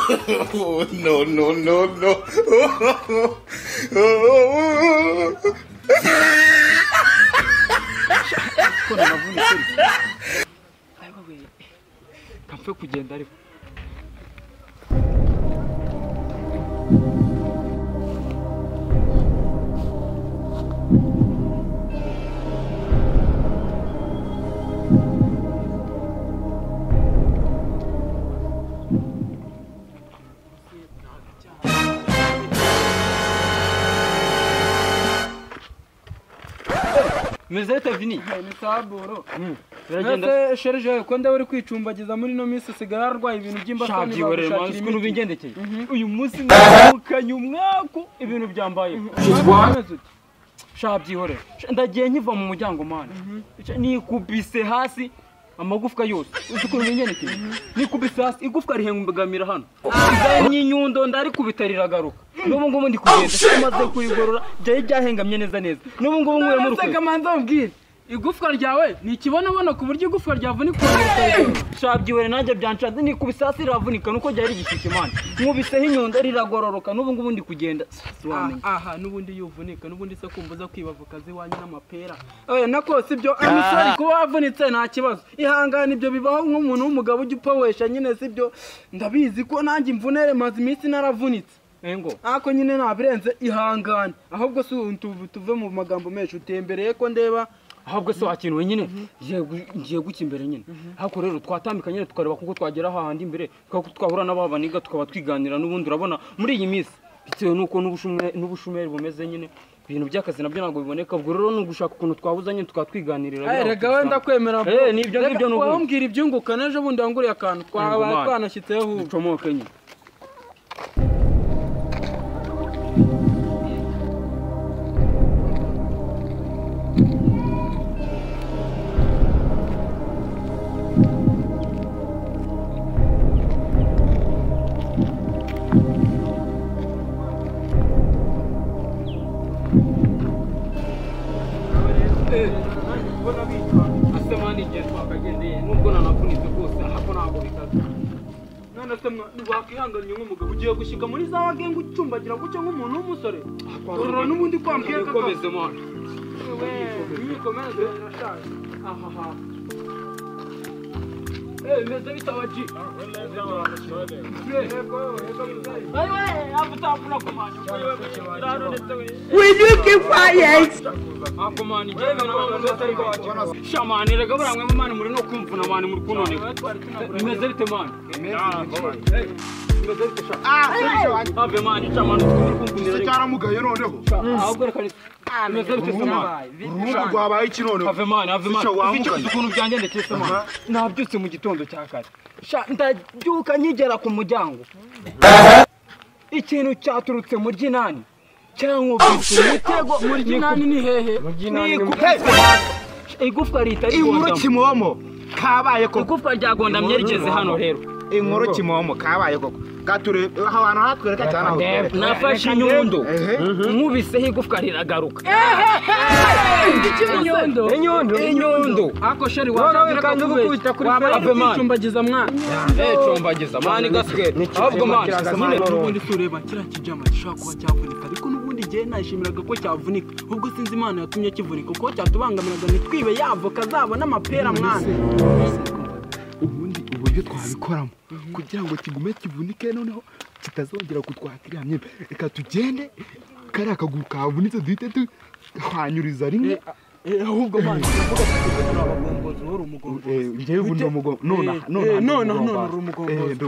No, no, no, no. Kapfe kugenda ariko. Mezeta vini. Ni saburo. Biragenda. Sherje ko ndawe uri kwicumbagiza muri no minsi usigara arwaye ibintu by'imbasani bagushakira imiti bigendekeye. Uyu munsi ndamukanye umwako ibintu byambaye. Shabyihore. Ndagiye nkiva mu muryango mana. Nikubise hasi amagufwa yose. Uzuko bigendekeye. Nikubise hasi igufwa rihengamira hano. Izanye inyundo ndari kubitarira garuka. N'ubu ngubu ndi kugenda maze kuyigorora byahengamye neza. N'ubu ngubu nguye mu ruko. Kamanza umbwire. Igufwa ryawe ni ikibona ku buryo igufwa ryavunika. Shabyihore nanjye byanshaze nikubise hasi ravunika nuko ryari gishike mana. Nkubiseho inyundo riragororoka n'ubu ngubu ndi kugenda. Aha nubundi yuvunika nubundi se kumbuza kwibavuka ziwanyu n'amapera. Nako sibyo amusari kuba wavunitse nta kibazo. Ihangana ibyo bibaho nk'umuntu w'umugabo ujya upawesha nyine sibyo. Ndabizi ko nanjye imvunere maze iminsi naravunitse. Engo. Ako nyine nabirenze ihangana. Ahubwo se tuve mu magambo menshi utembereye ko ndeba. Ahubwo se wakinwe nyine ngiye guki imbere nyine. Hako rero twatambika nyine tukareba kuko twagera hahandi imbere twahura n'ababaniga tukaba twiganira n'ubundi urabona muri iyi minsi bitewe nuko n'ubushumeri bumeze nyine ibintu by'akazi nabyo ntabwo biboneka ubwo rero nugushaka ukuntu twabuza nyine tukatwiganirira. Rega wenda kwemera nibyo n'ubu wambwira ibyunguka nejo bundi wanguriye akantu twanashyitseho ucomoke nyine. Wakihanganye nk'umugabo ugiye gushyika muri za wagenga ucumbagira gucyo nk'umuntu w'umusore. Urora n'ubundi kwambwiye ko komeze mwana. Nikomeze irashaje. Aha. Meze bitawaji. Will you keep quiet? Akomani jewe shamani rega buramwe mu mani muri no kumvuna mani muri kunoneka. Meze bite mani? Ave mani chamani kumvunira. Cyaramugaye noneho. Ahubwo reka meze bite mani? Urugo rwabaye iki noneho? Ave mani. Ukuntu byangendekeye se mani. Nabyutse mu gitondo cya kare. Ndabyuka nkigera ku muryango. Ikintu cyaturutse mu ryinani. Cyangwa umutego muri ginani ni hehe? Igufwa rita inkuru kimomo kabaye koko. Igufwa ryagondamye rigeze hano rero. Inkuru kimomo kabaye koko. Gature abantu hatwereka cyane aho. Nafashe inyundo. Nkubiseho igufwa riragaruka. Inyundo. Ako sheri waje kandi gukubita kuri icumbagiza mwana. Cumbagiza mani gaske. Ahubwo mani n'ubundi sureba kira kijama gishaka kuba cyavunika ariko n'ubundi gihe nashimiraga ko cyavunika. Ubwo sinzi Imana yatumye kivunika ko cyatubangamiraga nitwibe yavoka zabo n'amapera mwana. Ubundi uburyo twabikoramo kugira ngo kigume kivunike noneho kitazongera kutwakira nyine reka tugende kari akaguru kavunitse duhite tuhanyuriza rimwe. Ahubwo mwana uvuga ko abagombozi wari umugombozi. Ngiye vundo umugombozi none umugombozi.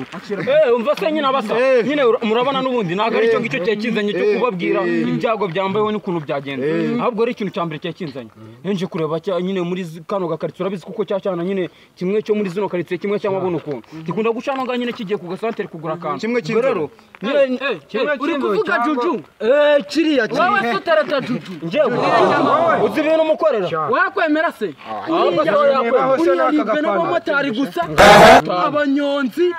Umva se nyine abasa nyine murabona n'ubundi naga ari cyo ngicyo cyekizanye cyo kubabwira ibyago byambayeho n'ukuntu byagenze. Ahubwo ari ikintu cyambere cyekinzanye. Nje kureba cya nyine muri kano gakaritsi urabizi kuko cyacana nyine kimwe cyo muri zino karitsi kimwe cyangwa bono ukuntu. Gikunda gucana nga nyine kigiye ku gasantere kugura akantu. Rero uri kuvuga juju. Kiriya wowe tutarata juju. Njewe uzi ibintu mukorera. Wakwemera se? Uyibwe n'abamotari gusa abanyonzi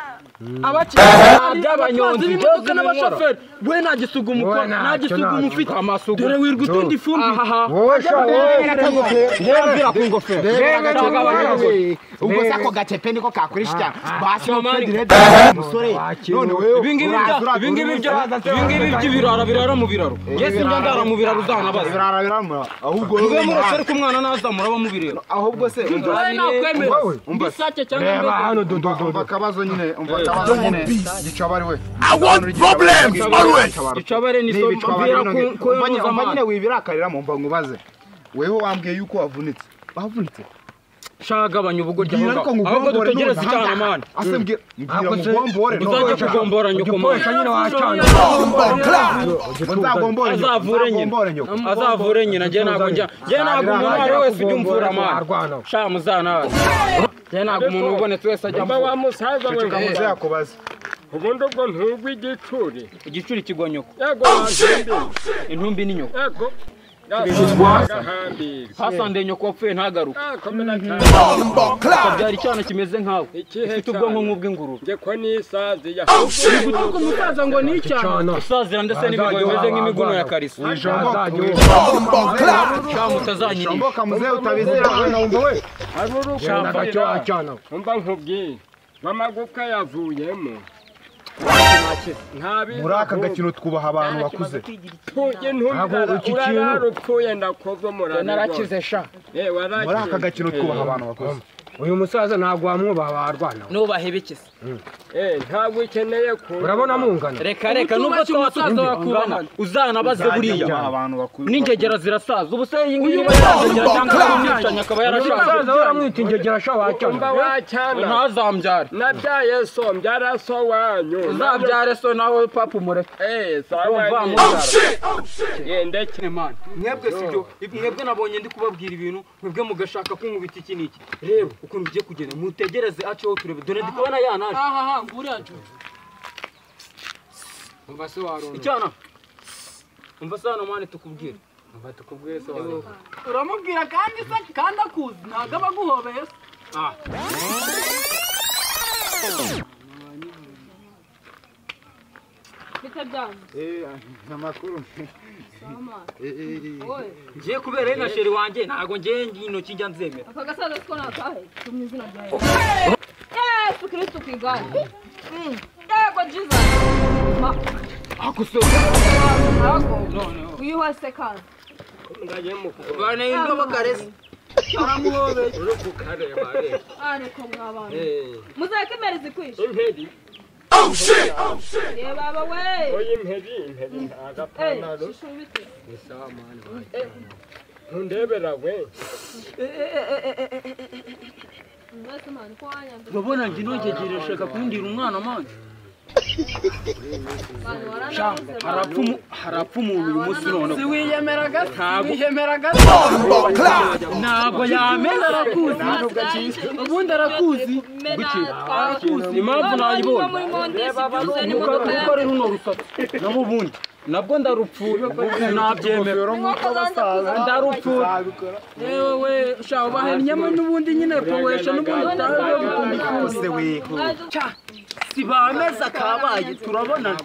by'abanyonzi imodoka n'abashoferi we nta gisugu umukora nta gisugu umufite dore wirwa utundi ifumbire wowe sha ndemvira ku ngofero ubwo se ako gacepe niko kakurishya basi umusore none wewe ibingibi by'ibirara birara mu biraro yesi njya ndara mu biraro uzanabaza birara birara ahubwo we murasere ko umwana nazamura aba mu birero ahubwo se umva isake cyangwa reba hano umva akabazo nyine gicabari we I want problems always. gicabare ni so mbira ko umva nyine wibirakarira mu mva ngubaze wewe wambwiye yuko wavunitse shagabanya ubugoryi ahubwo dutegereze cyane man asembye mbwira mugombore uzajya kugombora nyoko man nyine wacana azavure nyina njye ntabwo umuntu wese ujya umvura man sha muzana njye ntabwo umuntu ubonetse wese ajya mba wa musaza we kamuze yakubaza ubundi ubwo ntugwa igicuri kigwa nyoko yego intumbi ni nyoko yego hasande nyoko wapfuye ntagaruke byari icyana kimeze nkawe ifite ubwonko nk'ubw'ingurube njye ko nisazi gutuka umusaza ngo ni icyana usazira ndetse n'ibigo bimeze nk'imiguno ya karisa mutazanyirira Shombo kamuze utabizera hano umva we umva nkubwiye amagufwa yavuyemo muri aka gakino twubaha abantu bakuze urarupfuye ndakoze narakize sha muri aka gakino twubaha abantu bakuze uyu musaza ntabwo wamwubaha warwana nubahebekese ntabwo ukeneye ko urabona mungana reka nubwo twasaza wakubana uzanabaze buriya n'ingegera zirasaza ubu se iyi ngiyi bayazegera cyangwa kumwicanya akaba yarashaje baramwita ingegera sha wacyana ntazambyare nabyaye so mbyara so wanyu uzabyare so nawe papa umureke sawa ndekene man mwebwe sibyo mwebwe nabonye ndi kubabwira ibintu mwebwe mugashaka kunkubita iki niki rero ukuntu ugiye kugenda mutegereze aciho turebe dore ndi kubona yanaje umva se warona icyana umva se hano mwane tukubwire se warona uramubwira kandi akuzi ntabwo aba aguhobeye amakuru ngiye kubera na sheri wanjye ntago ngiye intoki njya nzemera aka gasaza siko nakahe tumye izina rya Yesu Kristo kwigana yego Jesus wihose kandi bane indobo karese aramuhobeye urukukareba ariko mwabana muzakemereze kwisha Oh shit! ye baba we oyi impedi agapanaro shishubite isawa mani ntundebera we mbese mani kwanya urabona njye nogegere shaka kundira umwana manje harapfa umuntu uyu munsi none si wiyemera gato ntabwo yamena arakuzi ubundi arakuzi impamvu nayibonye kuko ari runo rusatsi nabo ubundi nabwo ndarupfuye nabyemera ndarupfuye yewe we sha ubahennyemo n'ubundi nyine powesha n'ubundi utaje gukunda ikuze si bameza kabaye turabona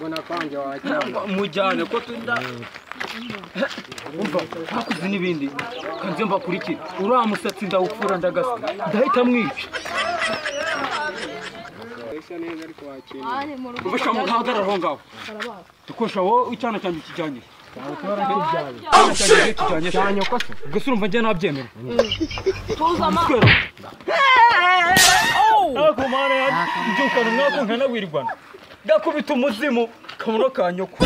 mujyane ko tunda umva hakuzi n'ibindi kanze mbakurikira uriya musatsi ndawupfura ndagasa ndahita mwica ubasha mu ntahagarara aho ngaho dukosha wowe icyana cyanjye kijyanye kijyanye ubwo se urumva njye nabyemera tuza ma ntabwo mana yabyukana mwako nkanawirirwana gakubita umuzimu kamuno ka nyoko